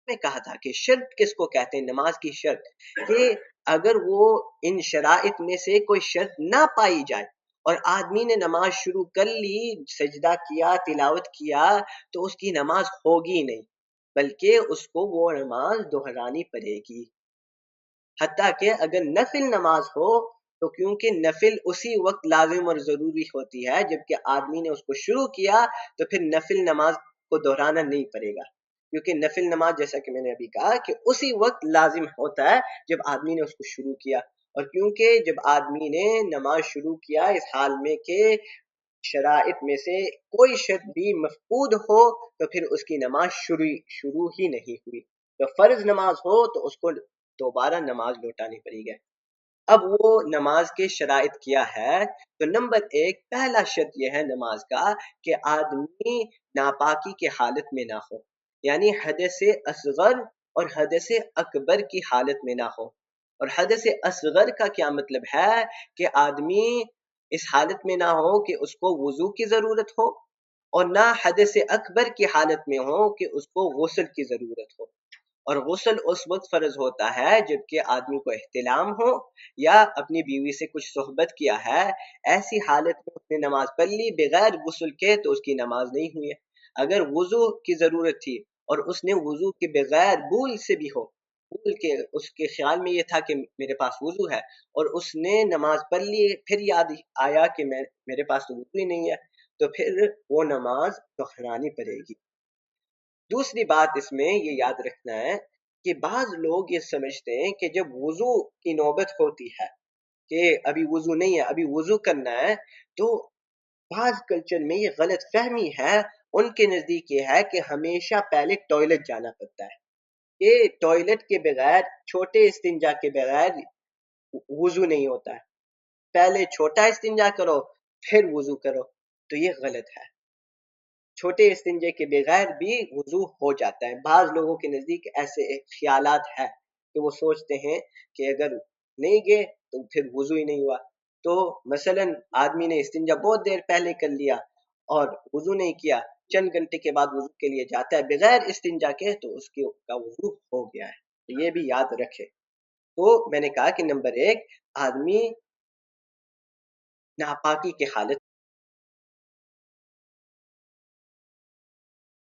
میں کہا تھا کہ شرط کس کو کہتے ہیں، نماز کی شرط، کہ اگر وہ ان شرائط میں سے کوئی شرط نہ پائی جائے اور آدمی نے نماز شروع کر لی، سجدہ کیا، تلاوت کیا، تو اس کی نماز ہوگی نہیں، بلکہ اس کو وہ نماز دہرانی پڑے گی۔ حتیٰ کہ اگر نفل نماز ہو تو کیونکہ نفل اسی وقت لازم اور ضروری ہوتی ہے جبکہ آدمی نے اس کو شروع کیا، تو پھر نفل نماز کو دہرانا نہیں پڑے گا، کیونکہ نفل نماز جیسا کہ میں نے ابھی کہا کہ اسی وقت لازم ہوتا ہے جب آدمی نے اس کو شروع کیا، اور کیونکہ جب آدمی نے نماز شروع کیا اس حال میں کہ شرائط میں سے کوئی شرط بھی مفقود ہو، تو پھر اس کی نماز شروع ہی نہیں ہوئی۔ تو فرض نماز ہو تو اس کو دوبارہ نماز لوٹانی پڑے گی۔ اب وہ نماز کے شرائط کیا ہے؟ تو نمبر 1 پہلا شرط یہ ہے نماز کا کہ آدمی ناپاکی کے حالت میں نہ ہو، یعنی حدث اصغر اور حدث اکبر کی حالت میں نہ ہو۔ اور حدث اصغر کا کیا مطلب ہے؟ کہ آدمی اس حالت میں نہ ہو کہ اس کو وضو کی ضرورت ہو، اور نہ حدث اکبر کی حالت میں ہو کہ اس کو غسل کی ضرورت ہو۔ اور غسل اس وقت فرض ہوتا ہے جبکہ آدمی کو احتلام ہو یا اپنی بیوی سے کچھ صحبت کیا ہے، ایسی حالت میں اس نے نماز پڑھ لی بغیر غسل کے تو اس کی نماز نہیں ہوئی ہے۔ اگر وضو کی ضرورت تھی اور اس نے وضو کے بغیر بھول سے بھی ہو، بھول کے اس کے خیال میں یہ تھا کہ میرے پاس وضو ہے اور اس نے نماز پڑھ لی، پھر یاد آیا کہ میرے پاس تو وضو ہی نہیں ہے، تو پھر وہ نماز دہرانی پڑے گی۔ دوسری بات اس میں یہ یاد رکھنا ہے کہ بعض لوگ یہ سمجھتے ہیں کہ جب وضو کی نوبت ہوتی ہے کہ ابھی وضو نہیں ہے، ابھی وضو کرنا ہے، تو بعض کلچر میں یہ غلط فہمی ہے، ان کے نزدیک یہ ہے کہ ہمیشہ پہلے ٹوائلٹ جانا پڑتا ہے، کہ ٹوائلٹ کے بغیر، چھوٹے استنجا کے بغیر وضو نہیں ہوتا ہے، پہلے چھوٹا استنجا کرو پھر وضو کرو، تو یہ غلط ہے۔ چھوٹے استنجے کے بغیر بھی وضو ہو جاتا ہے۔ بعض لوگوں کے نزدیک ایسے خیالات ہیں کہ وہ سوچتے ہیں کہ اگر نہیں گئے تو پھر وضو ہی نہیں ہوا۔ تو مثلا آدمی نے استنجا بہت دیر پہلے کر لیا اور وضو نہیں کیا، چند گھنٹے کے بعد وضو کے لیے جاتا ہے بغیر استنجا کے، تو اس کا وضو ہو گیا ہے، تو یہ بھی یاد رکھے۔ تو میں نے کہا کہ نمبر 1 آدمی ناپاکی کی حالت